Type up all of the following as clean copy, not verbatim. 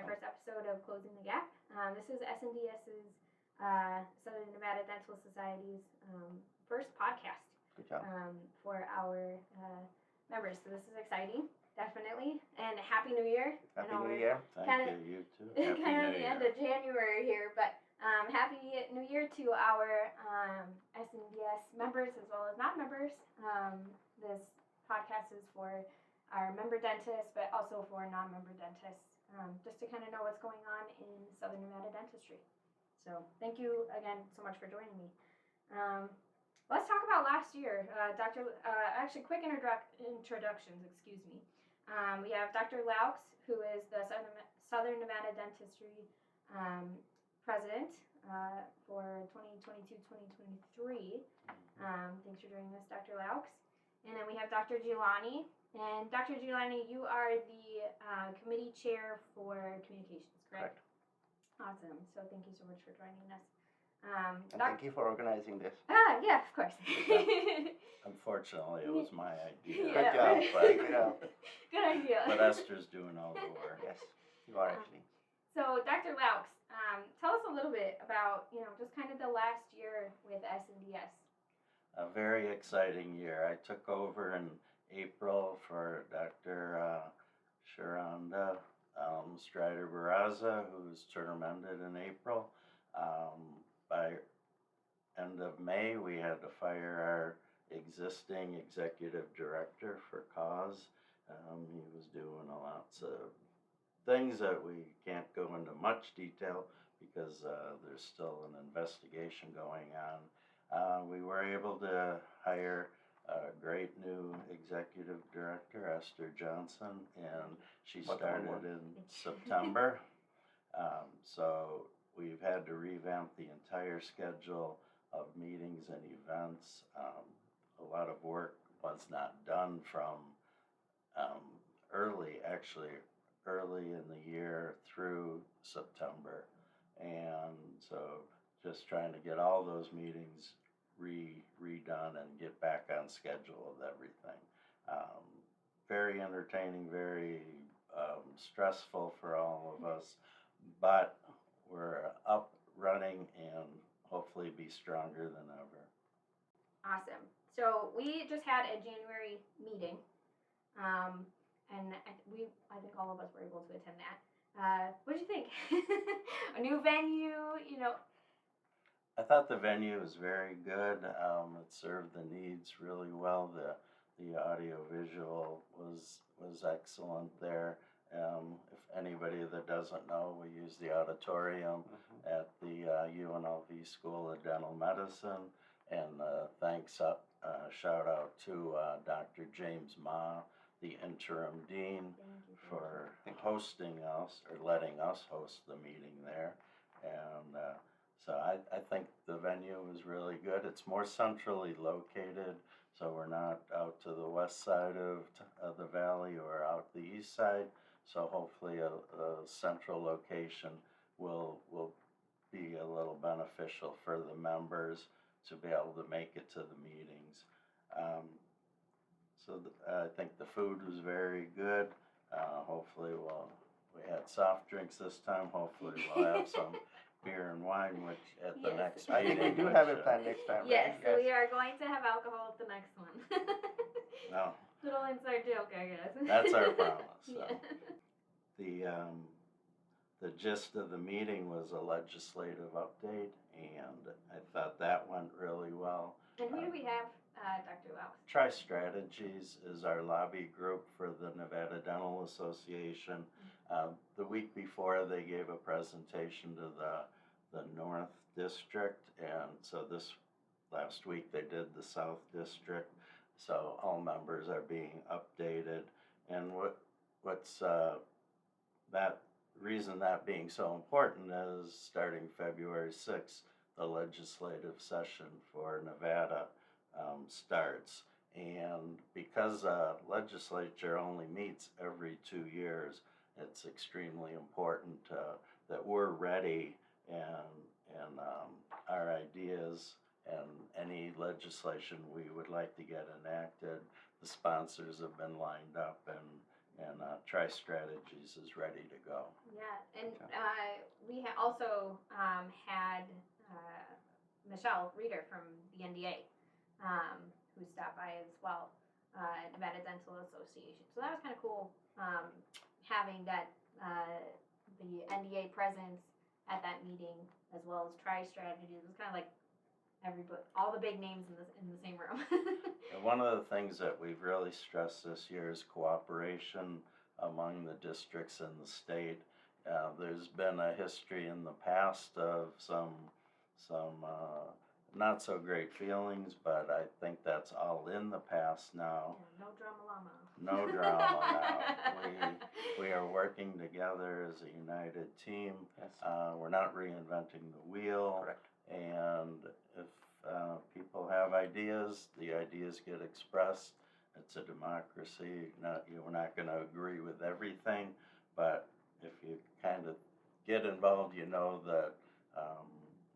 my first episode of Closing the Gap. This is SNDS's Southern Nevada Dental Society's first podcast. Good job. For our members. So this is exciting, definitely. And Happy New Year. Happy New Year. Thank you, you too. Kind of the end of January here, but Happy New Year to our SNDS members as well as non-members. This podcast is for our member dentists, but also for non-member dentists, just to kind of know what's going on in Southern Nevada dentistry. So thank you again so much for joining me. Let's talk about last year. Actually, quick introductions, excuse me. We have Dr. Laux, who is the Southern Nevada Dentistry president for 2022-2023. Thanks for joining us, Dr. Laux. And then we have Dr. Giuliani. And Dr. Giuliani, you are the committee chair for communications, correct? Awesome. So thank you so much for joining us. And thank you for organizing this. Yeah, of course. Unfortunately, it was my idea. Yeah. Good job. Good idea. But Esther's doing all the work. Yes, you are actually. So, Dr. Laux, tell us a little bit about, just kind of the last year with SNDS. A very exciting year. I took over in April for Dr. Sharonda Strider Barraza, whose term ended in April. By end of May, we had to fire our existing executive director for cause. He was doing lots of things that we can't go into much detail because there's still an investigation going on. We were able to hire a great new executive director, Esther Johnson, and she started in September. So we've had to revamp the entire schedule of meetings and events. A lot of work was not done from early in the year through September. And so just trying to get all those meetings redone and get back on schedule of everything. Very entertaining, very stressful for all of us, but we're up, running, and hopefully be stronger than ever. Awesome. So we just had a January meeting, and I think all of us were able to attend that. What did you think? A new venue, I thought the venue was very good. It served the needs really well. The audio visual was excellent there. If anybody that doesn't know, we use the auditorium at the UNLV School of Dental Medicine. And shout out to Dr. James Ma, the interim dean, for hosting us or letting us host the meeting there. And so I think the venue was really good. It's more centrally located, so we're not out to the west side of the valley or out the east side. So hopefully a central location will be a little beneficial for the members to be able to make it to the meetings. I think the food was very good. Hopefully we had soft drinks this time. Hopefully we'll have some beer and wine at the next meeting. You do have it planned next time, yes, right? We are going to have alcohol at the next one. No. Little inside joke, I guess. That's our promise. So. Yeah. The gist of the meeting was a legislative update, and I thought that went really well. And who do we have, Dr. Laux? Tri-Strategies is our lobby group for the Nevada Dental Association. The week before, they gave a presentation to the North District, and so this last week they did the South District. So all members are being updated, and what's that reason that being so important is starting February 6th, the legislative session for Nevada starts. And because legislature only meets every 2 years, it's extremely important that we're ready and our ideas and any legislation we would like to get enacted. The sponsors have been lined up, and Tri-Strategies is ready to go. Yeah, and Okay. we also had Michelle Reeder from the NDA who stopped by as well, Nevada Dental Association. So that was kind of cool having that the NDA presence at that meeting as well as Tri-Strategies. It was kind of like everybody, all the big names in the same room. And one of the things that we've really stressed this year is cooperation among the districts in the state. There's been a history in the past of some not so great feelings, but I think that's all in the past now. Yeah, no drama llama. No drama now. We are working together as a united team. Yes. We're not reinventing the wheel. Correct. And if people have ideas, the ideas get expressed. It's a democracy. We're not going to agree with everything, but if you kind of get involved, you know that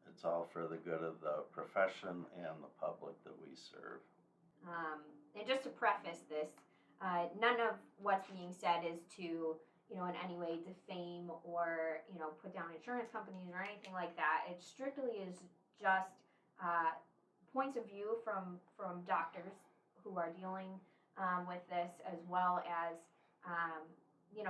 it's all for the good of the profession and the public that we serve. And just to preface this, none of what's being said is to, in any way defame or, put down insurance companies or anything like that. It strictly is just points of view from doctors who are dealing with this, as well as,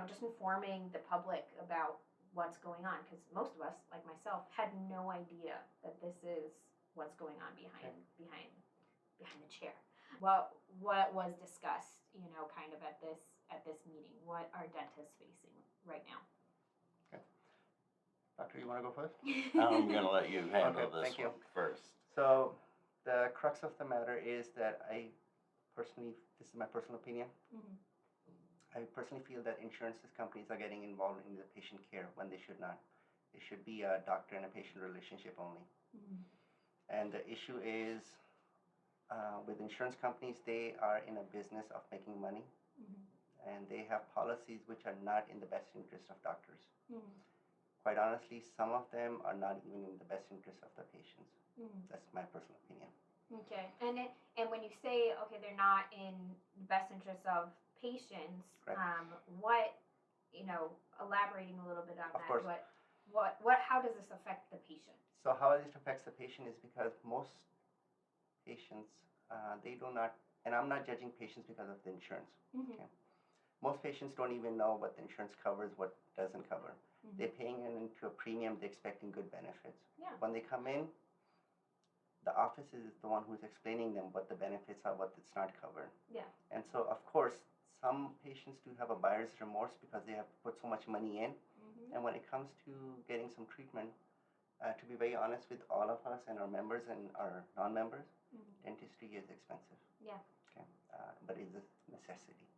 just informing the public about what's going on. Because most of us, like myself, had no idea that this is what's going on behind the chair. What was discussed, kind of at this meeting? What are dentists facing right now? Doctor, you want to go first? I'm going to let you handle Okay, this thank you. one first. So the crux of the matter is that this is my personal opinion. Mm-hmm. I personally feel that insurance companies are getting involved in the patient care when they should not. It should be a doctor and a patient relationship only. Mm-hmm. And the issue is with insurance companies, they are in a business of making money, and they have policies which are not in the best interest of doctors. Quite honestly, some of them are not even in the best interest of the patients. That's my personal opinion. Okay, and when you say, okay, they're not in the best interest of patients, Right. elaborating a little bit on Of that. course. How does this affect the patient? So how it affects the patient is because most patients, they do not, and I'm not judging patients because of the insurance. Okay. Most patients don't even know what the insurance covers, what doesn't cover. They're paying into a premium, they're expecting good benefits. Yeah. When they come in, the office is the one who's explaining them what the benefits are, what it's not covered. Yeah. And so, of course, some patients do have a buyer's remorse because they have put so much money in. And when it comes to getting some treatment, to be very honest with all of us and our members and our non-members, dentistry is expensive. Yeah. Okay. But it's a necessity.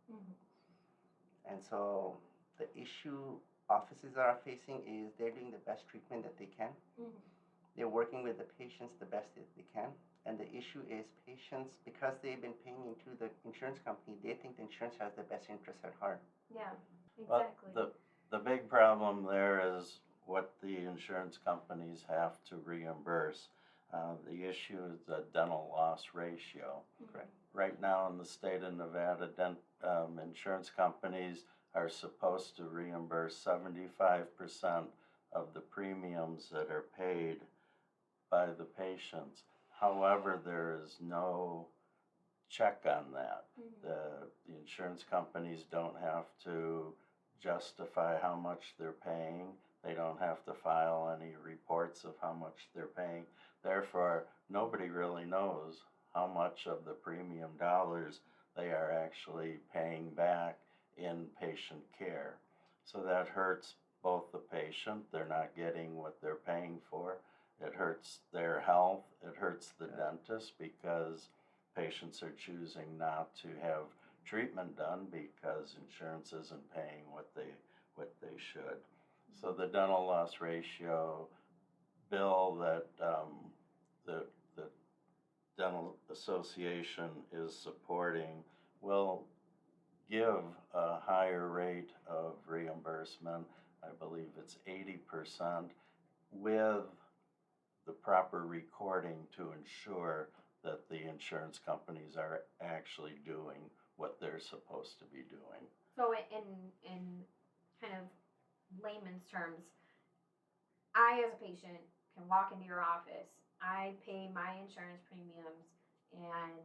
And so the issue offices are facing is they're doing the best treatment that they can. They're working with the patients the best that they can. And the issue is patients, because they've been paying into the insurance company, they think the insurance has the best interest at heart. Yeah, exactly. Well, the big problem there is what the insurance companies have to reimburse. The issue is the dental loss ratio. Correct. Right now in the state of Nevada, insurance companies are supposed to reimburse 75% of the premiums that are paid by the patients. However, there is no check on that. The insurance companies don't have to justify how much they're paying. They don't have to file any reports of how much they're paying. Therefore, nobody really knows how much of the premium dollars they are actually paying back in patient care. So that hurts both the patient, they're not getting what they're paying for. It hurts their health, it hurts the dentist because patients are choosing not to have treatment done because insurance isn't paying what they should. So the dental loss ratio bill that the Dental Association is supporting will give a higher rate of reimbursement. I believe it's 80% with the proper recording to ensure that the insurance companies are actually doing what they're supposed to be doing. So in kind of layman's terms, I as a patient can walk into your office. I pay my insurance premiums, and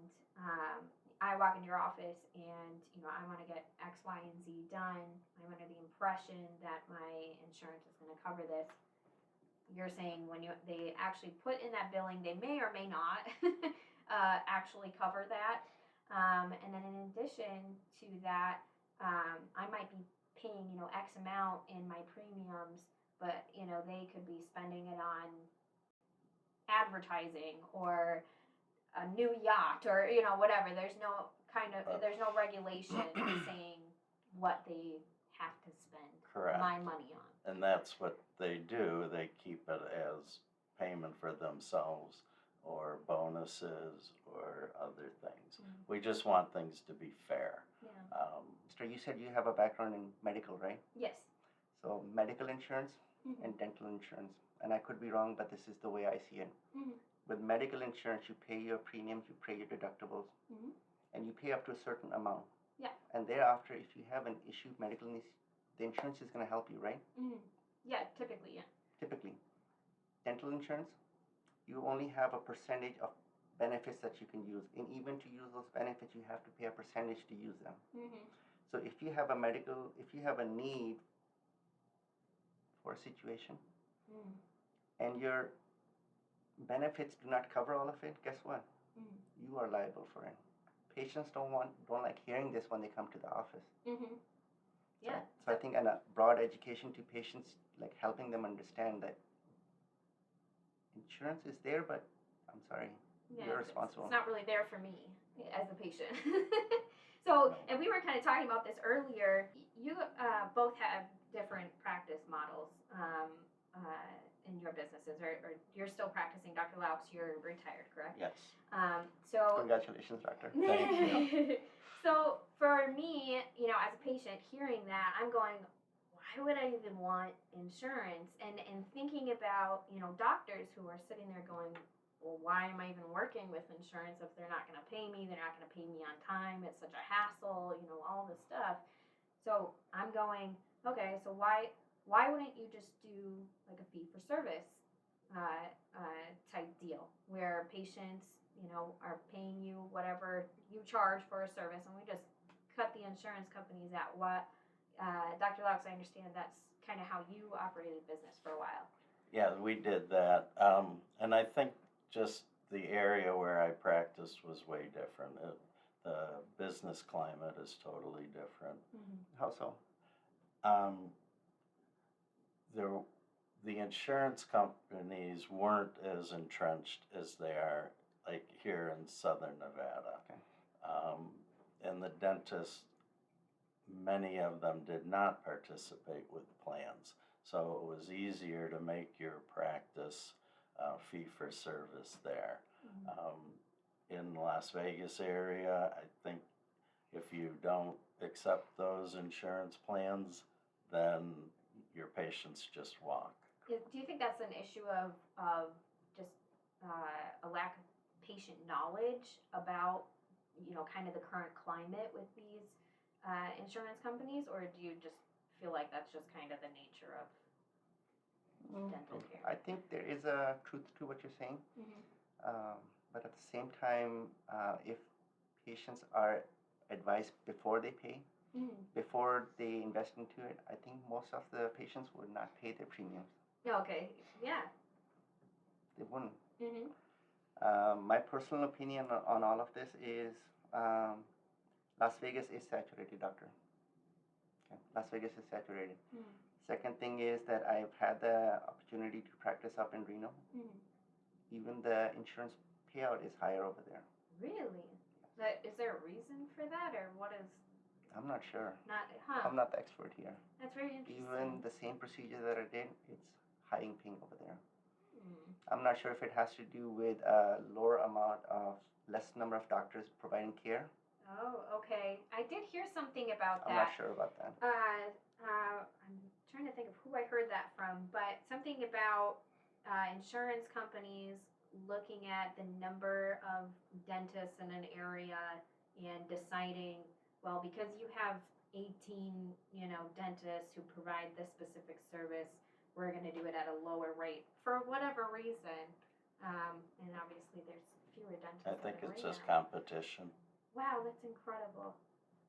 I walk into your office, and I want to get X, Y, and Z done. I'm under the impression that my insurance is going to cover this. You're saying when they actually put in that billing, they may or may not actually cover that. And then in addition to that, I might be paying X amount in my premiums, but they could be spending it on advertising or a new yacht or whatever. There's no regulation saying what they have to spend Correct. my money on. And that's what they do. They keep it as payment for themselves or bonuses or other things. Mhm. We just want things to be fair. Yeah. Sister, you said you have a background in medical, right? Yes. So medical insurance Mhm. and dental insurance, and I could be wrong, but this is the way I see it. Mhm. With medical insurance, you pay your premiums, you pay your deductibles, Mhm. and you pay up to a certain amount. Yeah. And thereafter, if you have an issue medical needs, the insurance is going to help you, right? Mhm. Yeah, typically, yeah. Typically. Dental insurance, you only have a percentage of benefits that you can use. And even to use those benefits, you have to pay a percentage to use them. Mhm. So if you have a need for a situation Mhm. and your benefits do not cover all of it, guess what? Mhm. You are liable for it. Patients don't like hearing this when they come to the office. Mhm. Yeah. So I think a broad education to patients, like helping them understand that insurance is there, but I'm sorry, Yeah, you're it's responsible. not really there for me as a patient. So, and we were kind of talking about this earlier. You both have different practice models in your businesses, or you're still practicing, Dr. Laux. You're retired, correct? Yes. So Congratulations, doctor. Thank you. So for me, as a patient, hearing that, I'm going, why would I even want insurance? And thinking about, doctors who are sitting there going, well, why am I even working with insurance if they're not going to pay me? They're not going to pay me on time. It's such a hassle, all this stuff. So I'm going, okay, so why wouldn't you just do like a fee for service type deal where patients, are paying you whatever you charge for a service, and we just cut the insurance companies out? What, Dr. Laux, I understand that's kind of how you operated business for a while. Yeah, we did that. And I think just the area where I practiced was way different. The business climate is totally different. Mm-hmm. How so? The insurance companies weren't as entrenched as they are like here in Southern Nevada. Okay. And the dentists, many of them did not participate with plans. So it was easier to make your practice fee for service there. Mm-hmm. In the Las Vegas area, I think if you don't accept those insurance plans, then your patients just walk. Do you think that's an issue of just a lack of patient knowledge about kind of the current climate with these insurance companies, or do you just feel like that's just kind of the nature of dental care? I think there is a truth to what you're saying. Mm-hmm. But at the same time, if patients are advised before they pay, Mm-hmm. before they invest into it, I think most of the patients would not pay their premiums. Okay. Yeah. They wouldn't. Mm-hmm. My personal opinion on all of this is Las Vegas is saturated, doctor. Okay. Las Vegas is saturated. Mm-hmm. Second thing is that I've had the opportunity to practice up in Reno. Mm-hmm. Even the insurance payout is higher over there. Really? Is there a reason for that, or what is? I'm not sure. I'm I'm not the expert here. That's very interesting. Even the same procedure that I did, it's high paying over there. Mm. I'm not sure if it has to do with a lower amount of less number of doctors providing care. Oh, okay. I did hear something about I'm that. not sure about that. I'm trying to think of who I heard that from, but something about insurance companies looking at the number of dentists in an area and deciding well, because you have 18, dentists who provide this specific service, we're going to do it at a lower rate for whatever reason. And obviously, there's fewer dentists. I think open it's right just now. competition. Wow, that's incredible.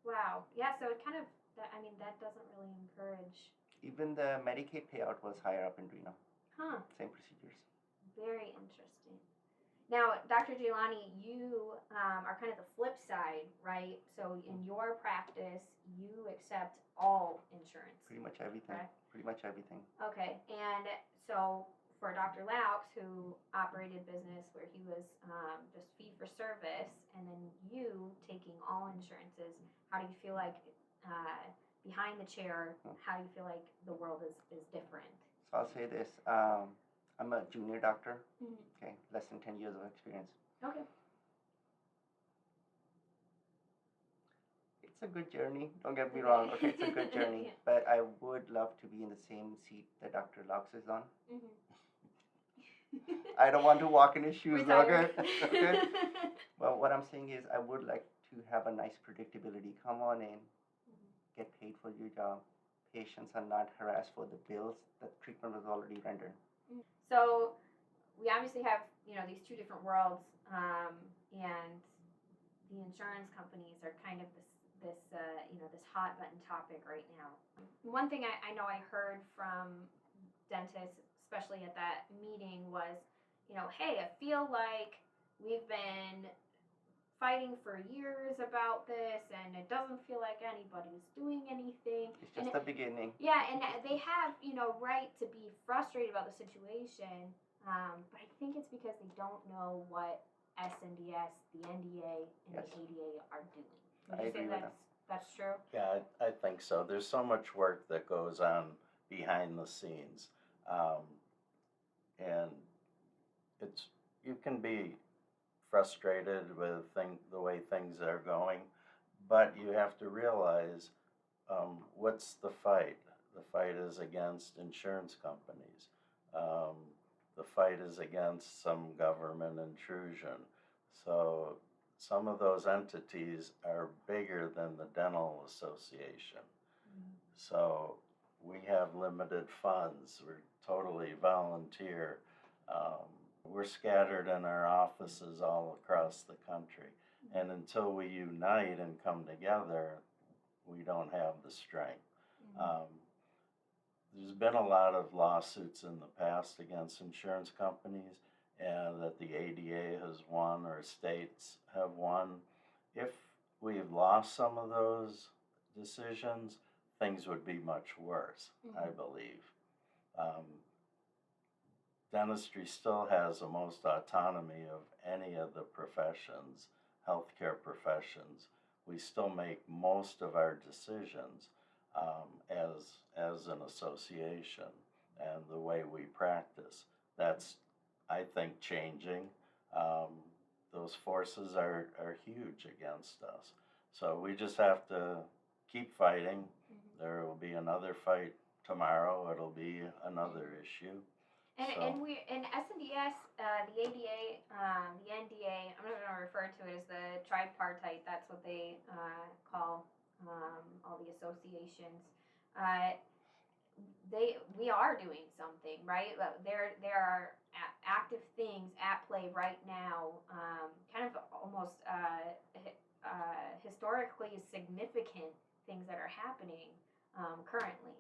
Wow. Yeah, so it kind of, that doesn't really encourage. Even the Medicaid payout was higher up in Reno. Huh. Same procedures. Very interesting. Now, Dr. Jailani, you are kind of the flip side, right? So in your practice, you accept all insurance. Pretty much everything. Correct? Pretty much everything. Okay, and so for Dr. Laux, who operated business where he was just fee for service, and then you taking all insurances, how do you feel like behind the chair? How do you feel like the world is different? So I'll say this. I'm a junior doctor. Mm-hmm. Okay, less than 10 years of experience. Okay. It's a good journey. Don't get me wrong. Okay, it's a good journey. Yeah. But I would love to be in the same seat that Dr. Laux is on. Mm-hmm. I don't want to walk in his shoes. Retire. Okay. Okay. Well, what I'm saying is, I would like to have a nice predictability. Come on in, get paid for your job. Patients are not harassed for the bills. The treatment was already rendered. So we obviously have these two different worlds, and the insurance companies are kind of this hot button topic right now. One thing I know I heard from dentists, especially at that meeting, was hey, I feel like we've been fighting for years about this, and it doesn't feel like anybody's doing anything. It's just the beginning. Yeah, and they have, right to be frustrated about the situation, but I think it's because they don't know what SNDS, the NDA, and Yes. the ADA are doing. Would I you say agree with that's true? Yeah, I think so. There's so much work that goes on behind the scenes, and you can be frustrated with the way things are going, but you have to realize what's the fight. The fight is against insurance companies. The fight is against some government intrusion. So some of those entities are bigger than the Dental Association. So we have limited funds. We're totally volunteer. We're scattered in our offices all across the country. And until we unite and come together, we don't have the strength. There's been a lot of lawsuits in the past against insurance companies, and that the ADA has won or states have won. If we've lost some of those decisions, things would be much worse, I believe. Dentistry still has the most autonomy of any of the professions, healthcare professions. We still make most of our decisions as an association, and the way we practice. That's, I think, changing. Those forces are huge against us. So we just have to keep fighting. There will be another fight tomorrow. It'll be another issue. And we in SNDS, the ADA, the NDA, I'm going to refer to it as the tripartite. That's what they call all the associations. We are doing something, right? There are active things at play right now, kind of almost historically significant things that are happening currently.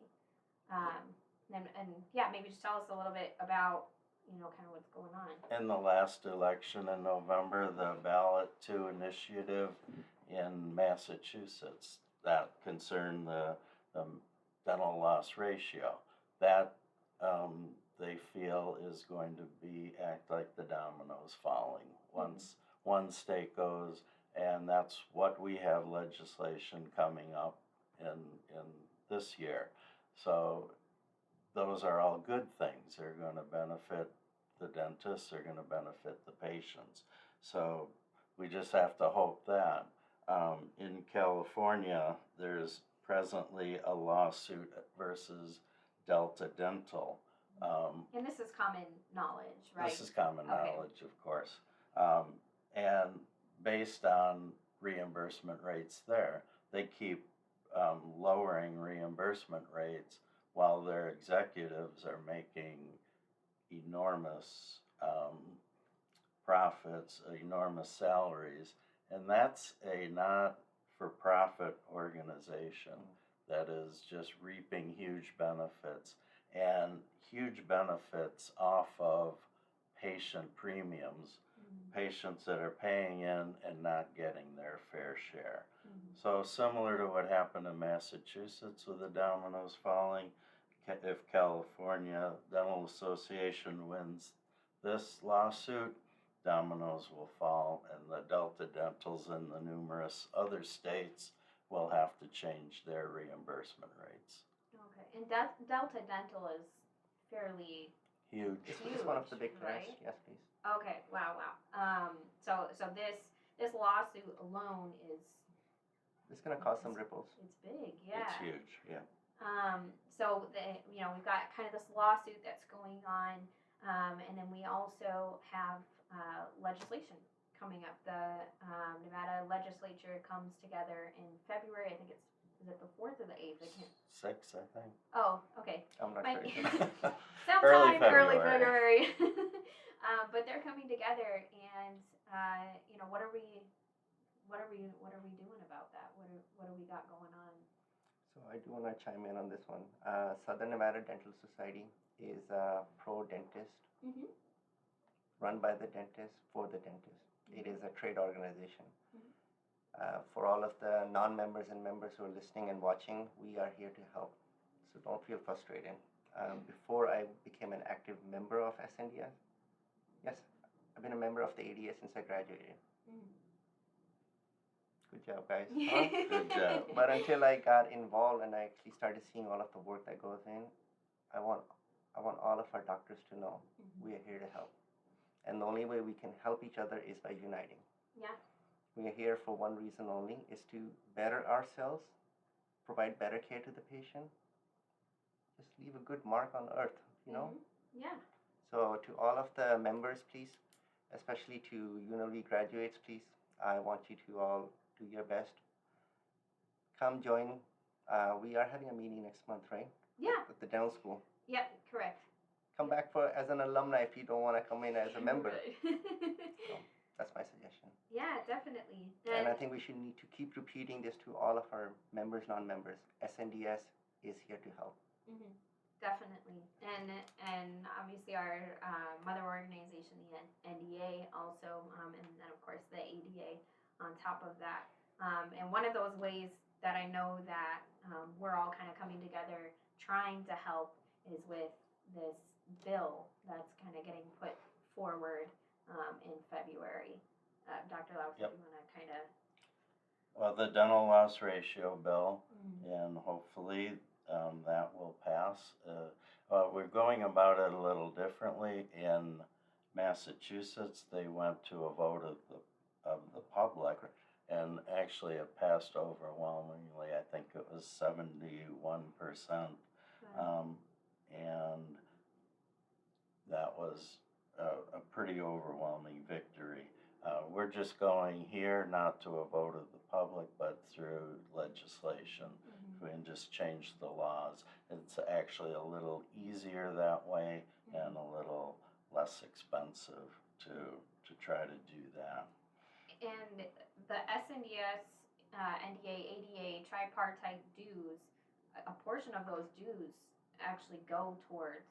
And yeah, maybe just tell us a little bit about kind of what's going on. In the last election in November, the Ballot 2 initiative in Massachusetts that concerned the dental loss ratio, that they feel is going to act like the dominoes falling once one state goes, and that's what we have legislation coming up in this year. So those are all good things. They're going to benefit the dentists, they're going to benefit the patients. So we just have to hope that. In California, there's presently a lawsuit versus Delta Dental. And this is common knowledge, right? This is common Okay. knowledge, of course. And based on reimbursement rates there, they keep lowering reimbursement rates while their executives are making enormous profits, enormous salaries, and that's a not-for-profit organization that is just reaping huge benefits and huge benefits off of patient premiums, patients that are paying in and not getting their fair share. So similar to what happened in Massachusetts with the dominoes falling, if California Dental Association wins this lawsuit, dominoes will fall, and the Delta Dentals in the numerous other states will have to change their reimbursement rates. Okay, and Delta Dental is fairly Huge. It's one of the big players. right? Yes, please. Okay, wow. So this lawsuit alone is It's going to cause some ripples. it's big, yeah. It's huge, yeah. So we've got kind of this lawsuit that's going on, and then we also have legislation coming up. The Nevada legislature comes together in February. I think is it the 4th or the 8th? I can't. 6, I think. Oh, okay. I'm not Might- sure. Sometime early February. February. But they're coming together, and what are we doing about that? What do we got going on? So I do want to chime in on this one. Southern Nevada Dental Society is pro-dentist, Mm-hmm. run by the dentist for the dentist. It is a trade organization. Mhm. For all of the non-members and members who are listening and watching, we are here to help. So don't feel frustrated. Before I became an active member of SNDS, yes, I've been a member of the ADA since I graduated. Good job, guys. Huh? Good job. But until I got involved and I actually started seeing all of the work that goes in, I want all of our doctors to know we are here to help. And the only way we can help each other is by uniting. Yeah. We are here for one reason only, is to better ourselves, provide better care to the patient, just leave a good mark on earth, you know? Yeah. So to all of the members, please, especially to UNLV graduates, please, I want you to all do your best. Come join. We are having a meeting next month, right? Yeah. At the dental school. Yeah. Correct. Come back as an alumni if you don't want to come in as a member. Right. So that's my suggestion. Yeah, definitely. And I think we should need to keep repeating this to all of our members, non-members. SNDS is here to help. Definitely, and obviously our mother organization, the NDA, also, and then of course the ADA on top of that. And one of those ways that I know that we're all kind of coming together trying to help is with this bill that's kind of getting put forward in February. Dr. Laus, Yep. do you want to kind of? Well, the dental loss ratio bill, and hopefully that will pass. We're going about it a little differently. In Massachusetts, they went to a vote of the public, and actually it passed overwhelmingly. I think it was 71%, and that was a pretty overwhelming victory. We're just going here not to a vote of the public, but through legislation. We can just change the laws. It's actually a little easier that way and a little less expensive to try to do that. And the SNDS, NDA, ADA tripartite dues, a portion of those dues actually go towards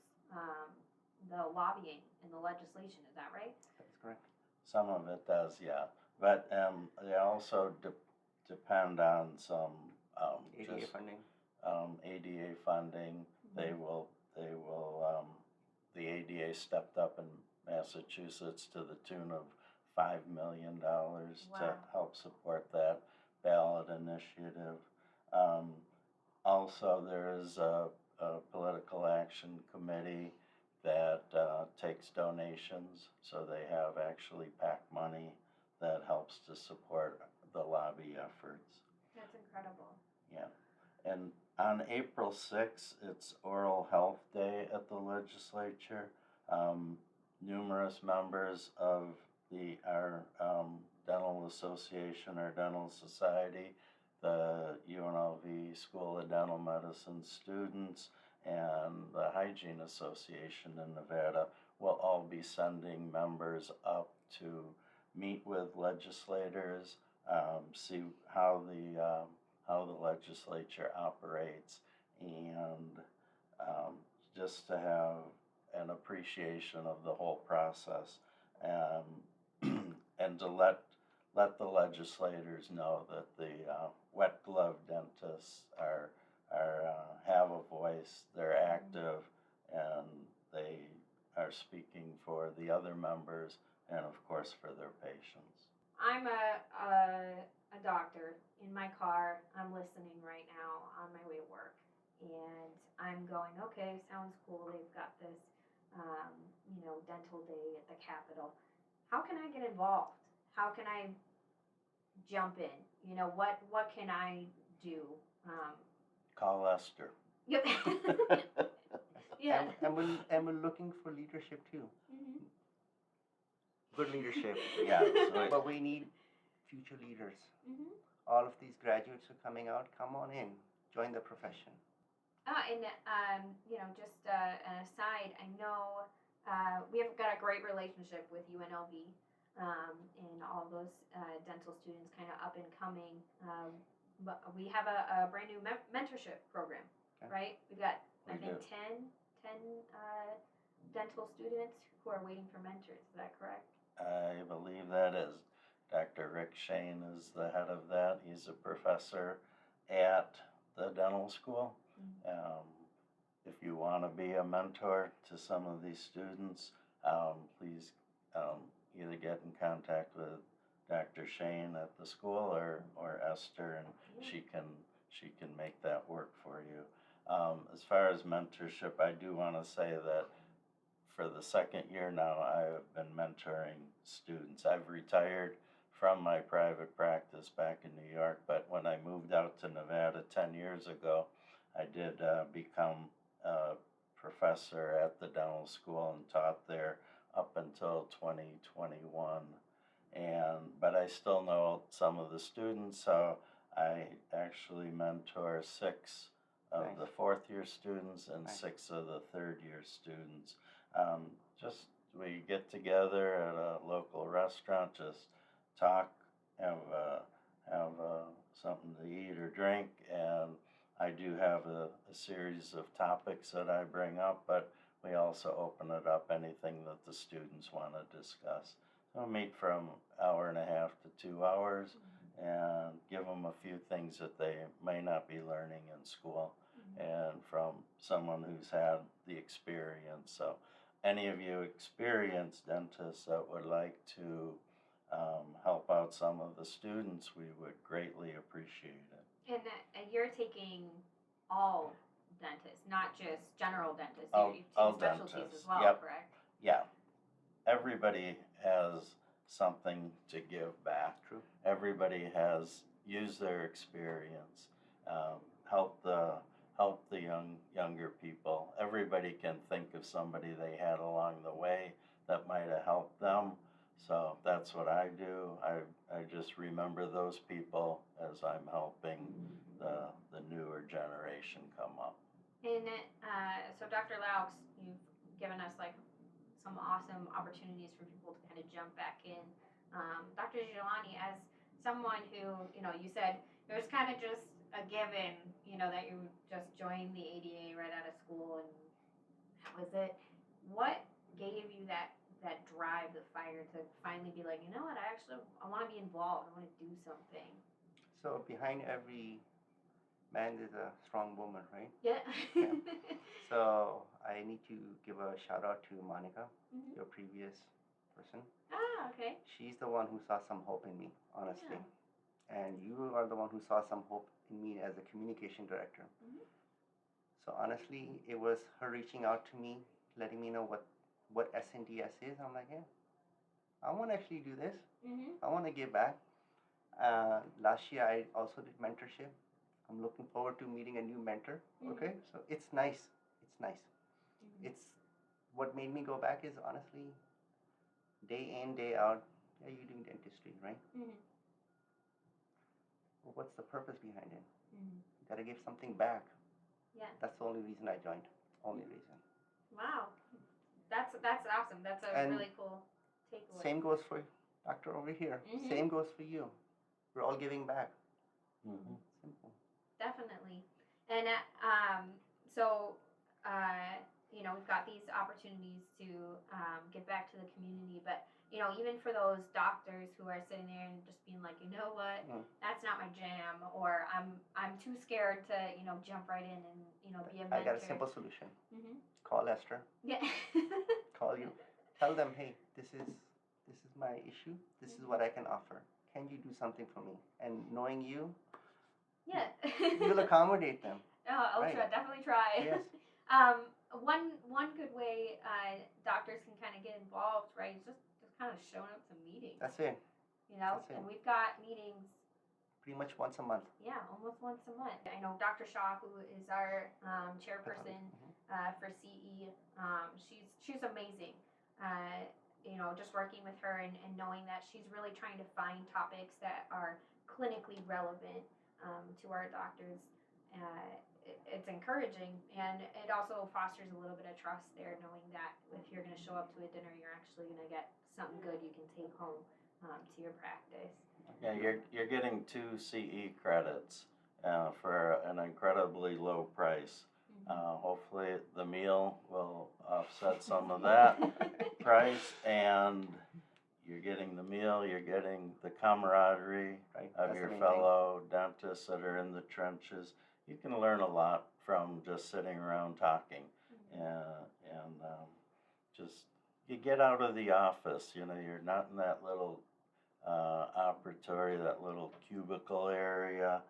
the lobbying and the legislation. Is that right? That's correct. Some of it does, yeah. But they also depend on some ADA funding. ADA funding. They will. The ADA stepped up in Massachusetts to the tune of $5 million to help support that ballot initiative. Also, there is a political action committee that takes donations, so they have actually PAC money that helps to support the lobby efforts. That's incredible. Yeah, and on April 6th, it's Oral Health Day at the legislature. Numerous members of our dental association, our dental society, the UNLV School of Dental Medicine students and the Hygiene Association in Nevada will all be sending members up to meet with legislators, see how the legislature operates, and just to have an appreciation of the whole process, and to let the legislators know that the wet glove dentists have a voice, they're active, and they are speaking for the other members and of course for their patients. I'm a doctor in my car. I'm listening right now on my way to work, and I'm going, okay, sounds cool. They've got this, dental day at the Capitol. How can I get involved? How can I jump in? What can I do? Call Esther. Yep. Yeah. And we're looking for leadership too. Mm-hmm. Good leadership. Yeah, so But we need future leaders. Mm-hmm. All of these graduates who are coming out, come on in, join the profession. Just an aside, I know we have got a great relationship with UNLV, and all those dental students kind of up and coming. But we have a brand new mentorship program, Okay. right? We've got, I We think, do. 10 dental students who are waiting for mentors. Is that correct? I believe that is. Dr. Rick Shane is the head of that. He's a professor at the dental school. If you want to be a mentor to some of these students, please either get in contact with Dr. Shane at the school or Esther, and she can make that work for you. As far as mentorship, I do want to say that for the second year now, I have been mentoring students. I've retired from my private practice back in New York, but when I moved out to Nevada 10 years ago, I did become a professor at the dental school and taught there up until 2021. But I still know some of the students, so I actually mentor 6 of Nice. the fourth-year students and Nice. 6 of the third-year students. Just we get together at a local restaurant, just talk, have something to eat or drink, and I do have a series of topics that I bring up, but we also open it up anything that the students want to discuss. So we meet from hour and a half to 2 hours and give them a few things that they may not be learning in school, and from someone who's had the experience. So any of you experienced dentists that would like to help out some of the students, we would greatly appreciate it. And you're taking all dentists, not just general dentists. All- You all take specialties dentists, as well, yep. correct? Yeah, everybody has something to give back. True. Everybody has used their experience, help the younger people. Everybody can think of somebody they had along the way that might have helped them. So that's what I do. I just remember those people as I'm helping the newer generation come up. And so, Dr. Laux, you've given us like some awesome opportunities for people to kind of jump back in. Dr. Jelani, as someone who, you said it was kind of just a given, that you just joined the ADA right out of school, and that was it. What gave you that drive, the fire to finally be like, you know what, I want to be involved. I want to do something. So behind every man there's a strong woman, right? Yeah. Yeah. So I need to give a shout out to Monica, Mhm. your previous person. Ah, okay. She's the one who saw some hope in me, honestly. And you are the one who saw some hope in me as a communication director. Mhm. So honestly, it was her reaching out to me, letting me know what SNDS is. I'm like, yeah, I want to actually do this. Mhm. I want to give back. Last year, I also did mentorship. I'm looking forward to meeting a new mentor. Mhm. Okay, so it's nice. It's nice. Mhm. It's what made me go back is honestly, day in, day out. Yeah, you're doing dentistry, right? Mhm. what's the purpose behind it? Mm-hmm. You gotta give something back. Yeah. That's the only reason I joined. Only reason. Wow. That's awesome. That's a And really cool takeaway. Same goes for doctor over here. Mhm. Same goes for you. We're all giving back. Mhm. Simple. Definitely. And so we've got these opportunities to give back to the community, but even for those doctors who are sitting there and just being like, you know what, that's not my jam, or I'm too scared to jump right in and be a mentor. I got a simple solution. Mm-hmm. Call Esther. Yeah. Call you. Tell them, hey, this is my issue. This is what I can offer. Can you do something for me? And knowing you, Yeah. you'll accommodate them. I'll Right. definitely try. Yes. One good way doctors can kind of get involved, right, is just kind of showing up to meetings. That's it. That's it. And we've got meetings. Pretty much once a month. Yeah, almost once a month. I know Dr. Shaw, who is our chairperson for CE. She's amazing. Just working with her and knowing that she's really trying to find topics that are clinically relevant to our doctors. It's encouraging, and it also fosters a little bit of trust there, knowing that if you're going to show up to a dinner, you're actually going to get something good you can take home to your practice. Yeah, you're getting 2 CE credits for an incredibly low price. Hopefully the meal will offset some of that price, and you're getting the meal, you're getting the camaraderie of your fellow dentists that are in the trenches. You can learn a lot from just sitting around talking, and just you get out of the office. You're not in that little operatory, that little cubicle area.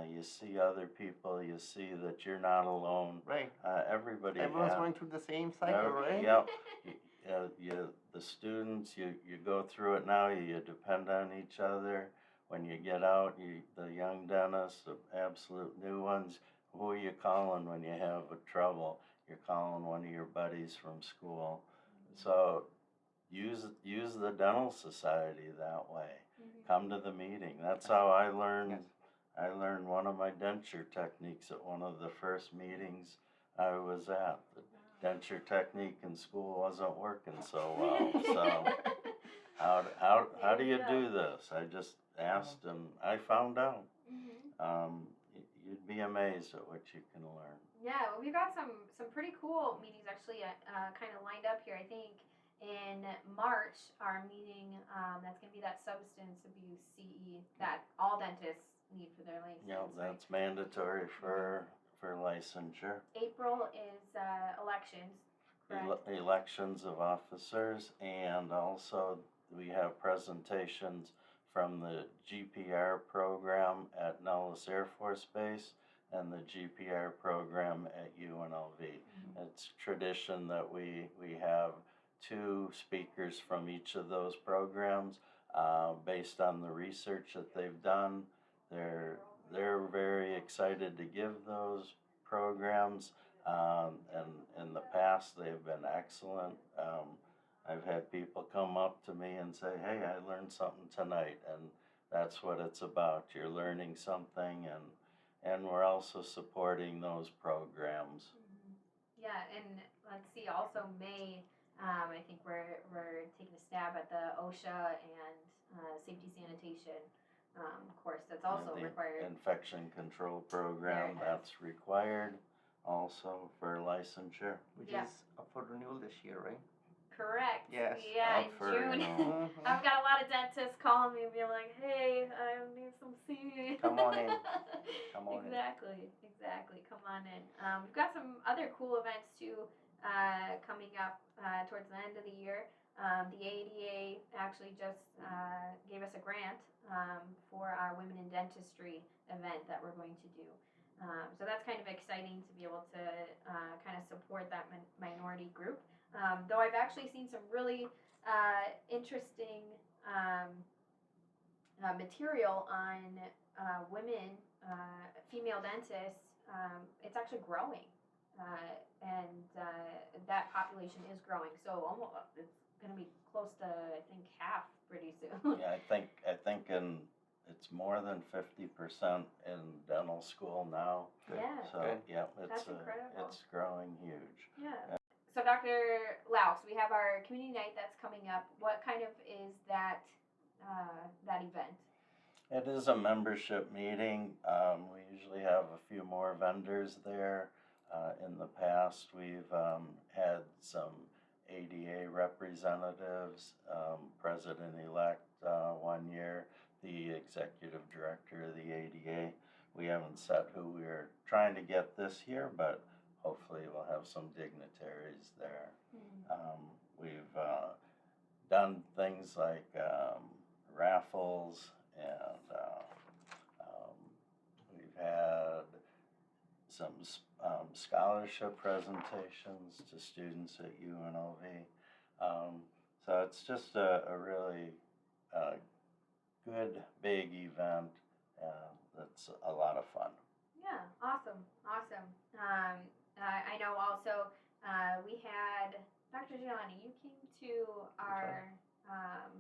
You see other people. You see that you're not alone. Right. Everyone's going through the same cycle, right? Yep. The students, you go through it now. You depend on each other. When you get out, the young dentists, the absolute new ones, who are you calling when you have trouble? You're calling one of your buddies from school. So use the dental society that way. Come to the meeting. That's how I learned. Yes. I learned one of my denture techniques at one of the first meetings I was at. The denture technique in school wasn't working so well. So how do you do this? I just asked, and I found out. You'd be amazed at what you can learn. Yeah, well, we've got some pretty cool meetings actually kind of lined up here. I think in March, our meeting that's going to be that substance abuse CE that all dentists need for their license. Yeah, that's mandatory for licensure. April is elections. Correct? Elections of officers, and also we have presentations from the GPR program at Nellis Air Force Base and the GPR program at UNLV. It's tradition that we have 2 speakers from each of those programs based on the research that they've done. They're very excited to give those programs, and in the past they've been excellent. I've had people come up to me and say, hey, I learned something tonight, and that's what it's about. You're learning something, and we're also supporting those programs. Yeah, and let's see, also May, I think we're taking a stab at the OSHA and safety sanitation course that's also the required. Infection control program, that's required also for licensure. Which is up for renewal this year, right? Correct. Yes. Yeah, in June. I've got a lot of dentists calling me and being like, hey, I need some CE. Come on in. Come on exactly. Come on in. We've got some other cool events too coming up towards the end of the year. The ADA actually just gave us a grant for our Women in Dentistry event that we're going to do. So that's kind of exciting to be able to kind of support that minority group. Though I've actually seen some really interesting material on women, female dentists. It's actually growing, and that population is growing. So almost it's going to be close to, I think, half pretty soon. Yeah, I think it's more than 50% in dental school now. Yeah. So Good. yeah, That's incredible. it's growing huge. Yeah. So Dr. Laus, we have our community night that's coming up. What kind of is that that event? It is a membership meeting. We usually have a few more vendors there. In the past, we've had some ADA representatives, President-elect 1 year, the executive director of the ADA. We haven't set who we're trying to get this year, but hopefully we'll have some dignitaries there. We've done things like raffles, and we've had some scholarship presentations to students at UNLV. So it's just a really good, big event that's a lot of fun. Yeah, awesome. I know also we had Dr. Gianni. You came to our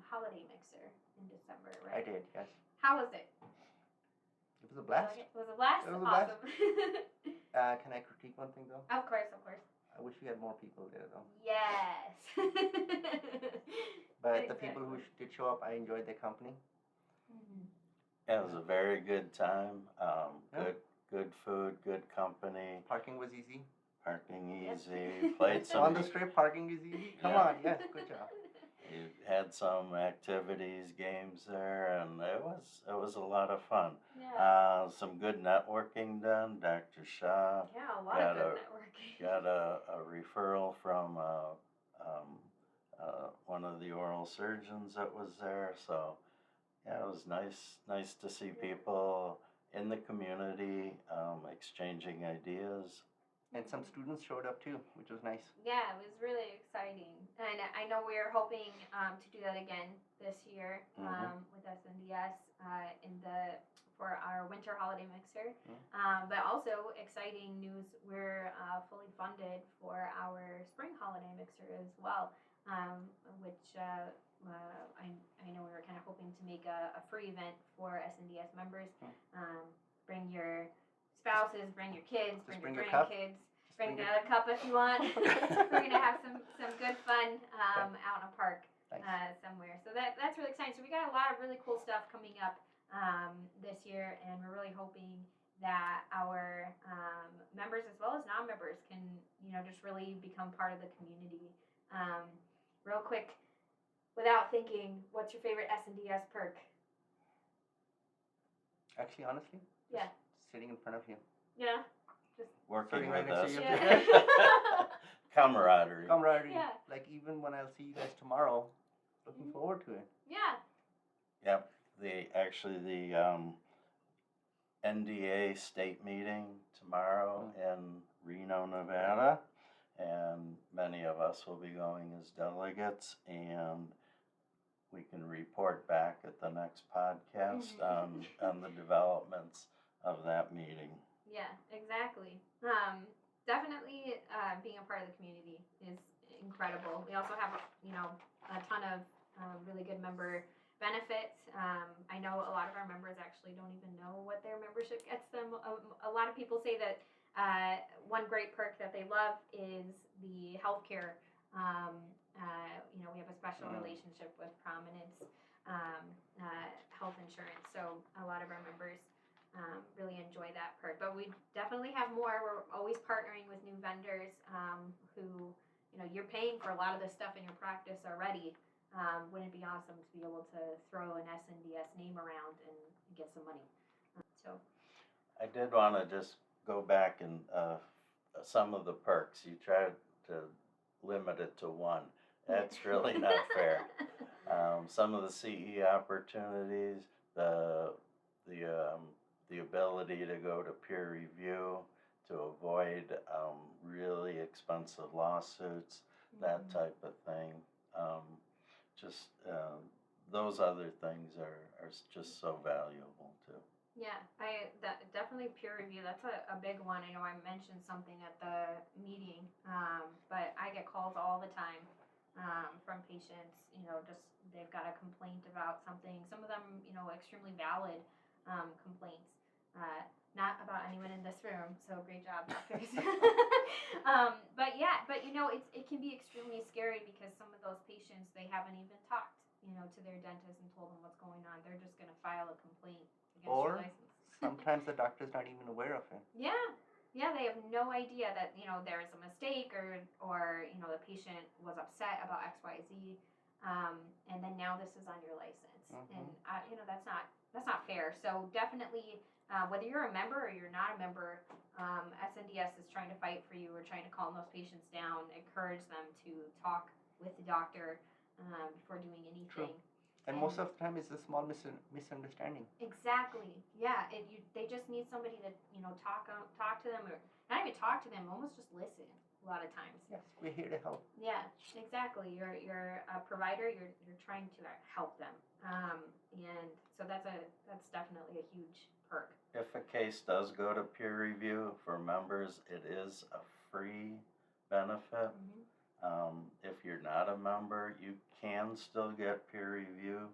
holiday mixer in December, I right? did, yes. How was it? It was a blast. Was it a blast? It was a blast. Awesome. Can I critique one thing though? Of course. I wish we had more people there though. Yes. But the people who did show up, I enjoyed their company. Yeah, it was a very good time. Yeah. Good food, good company, Parking was easy. parking Yes. easy. Played So on some. the strip, parking is easy. Come Yeah. on, yes, good job. You had some activities, games there, and it was a lot of fun. Yeah. Some good networking done. Dr. Shah Yeah, a lot got of good networking. got a referral from one of the oral surgeons that was there. So yeah, it was nice to see people in the community exchanging ideas. And some students showed up too, which was nice. Yeah, it was really exciting, and I know we're hoping to do that again this year with SNDS for our winter holiday mixer. But also exciting news, we're fully funded for our spring holiday mixer as well, which I know we were kind of hoping to make a free event for SNDS members. Bring your spouses, bring your kids, bring your grandkids. Bring another cup if you want. We're gonna have some good fun out in a park somewhere. So that's really exciting. So we got a lot of really cool stuff coming up this year, and we're really hoping that our members as well as non-members can just really become part of the community. Real quick, without thinking, what's your favorite SNDS perk? Actually, honestly, Yeah. just sitting in front of you. Yeah. Working Sitting right with next us. to you. Yeah. Camaraderie. Camaraderie. Yeah. Like even when I'll see you guys tomorrow, looking forward to it. Yeah. Yep. The NDA state meeting tomorrow in Reno, Nevada, and many of us will be going as delegates, and we can report back at the next podcast on the developments of that meeting. Yeah, exactly. Definitely being a part of the community is incredible. We also have, a ton of really good member benefits. I know a lot of our members actually don't even know what their membership gets them. A lot of people say that one great perk that they love is the healthcare. We have a special relationship with Prominence Health Insurance, so a lot of our members really enjoy that perk. But we definitely have more. We're always partnering with new vendors who, you're paying for a lot of this stuff in your practice already. Wouldn't it be awesome to be able to throw an SNDS name around and get some money? I did want to just go back and some of the perks. You tried to limit it to one. That's really not fair. Some of the CE opportunities, the ability to go to peer review, to avoid really expensive lawsuits, that type of thing. Those other things are just so valuable too. Yeah, definitely peer review. That's a big one. I know I mentioned something at the meeting, but I get calls all the time from patients. Just they've got a complaint about something. Some of them, extremely valid complaints. Not about anyone in this room. So great job, doctors. But it can be extremely scary because some of those patients, they haven't even talked, to their dentist and told them what's going on. They're just going to file a complaint against your Or license. sometimes the doctor's not even aware of it. Yeah, they have no idea that there is a mistake or the patient was upset about X, Y, Z, and then now this is on your license, and that's not fair. So definitely, whether you're a member or you're not a member, SNDS is trying to fight for you. We're trying to calm those patients down, encourage them to talk with the doctor before doing anything. True. And most of the time, it's a small misunderstanding. Exactly. Yeah. They just need somebody to talk to them, or not even talk to them. Almost just listen. A lot of times. Yes, we're here to help. Yeah. Exactly. You're a provider. You're trying to help them. And so that's definitely a huge perk. If a case does go to peer review for members, it is a free benefit. If you're not a member, you can still get peer review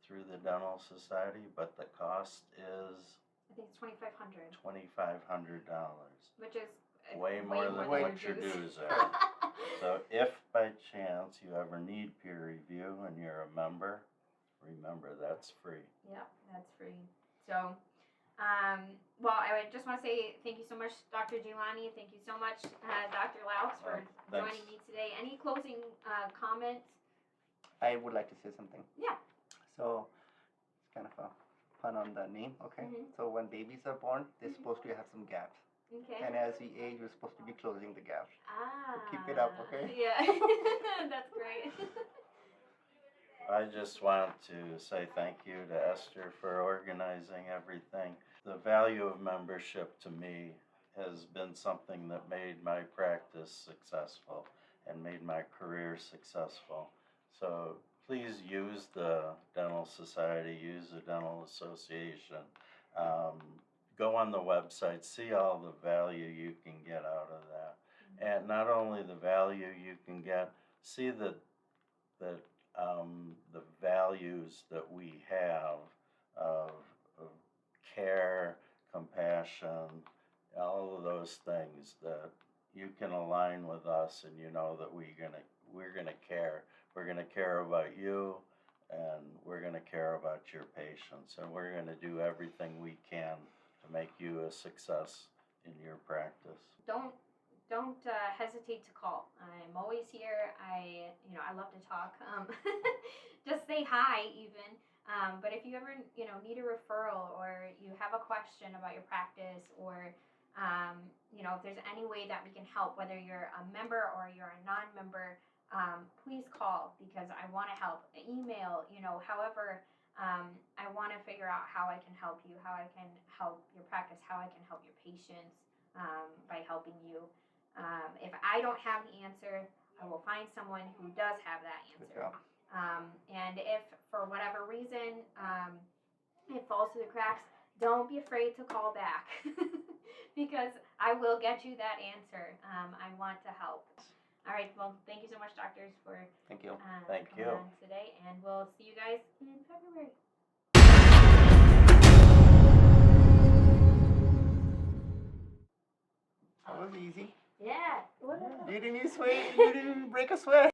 through the Dental Society, but the cost is I think it's $2,500. $2,500, Which is way more than what your dues are. So if by chance you ever need peer review and you're a member, remember that's free. Yep, that's free. So, well, I would just want to say thank you so much, Dr. Giuliani. Thank you so much, Dr. Laux, for joining me today. Any closing comments? I would like to say something. Yeah. So, it's kind of a pun on the name, okay? So when babies are born, they're supposed to have some gaps. Okay. And as we age, we're supposed to be closing the gaps. Ah. So keep it up, okay? Yeah. That's great. I just want to say thank you to Esther for organizing everything. The value of membership to me has been something that made my practice successful and made my career successful. So please use the Dental Society, use the Dental Association. Go on the website, see all the value you can get out of that. And not only the value you can get, see the values that we have of care, compassion, all of those things that you can align with us, and you know that we're gonna care. We're gonna care about you, and we're gonna care about your patients, and we're gonna do everything we can to make you a success in your practice. Don't hesitate to call. I'm always here. I love to talk. Just say hi even. But if you ever, need a referral, or you have a question about your practice, or, if there's any way that we can help, whether you're a member or you're a non-member, please call, because I want to help. Email, however, I want to figure out how I can help you, how I can help your practice, how I can help your patients by helping you. If I don't have the answer, I will find someone who does have that answer. And if for whatever reason it falls through the cracks, don't be afraid to call back because I will get you that answer. I want to help. All right. Well, thank you so much, doctors, for Thank you. coming on today, and we'll see you guys in February. That was easy. Yeah. You didn't even break a sweat.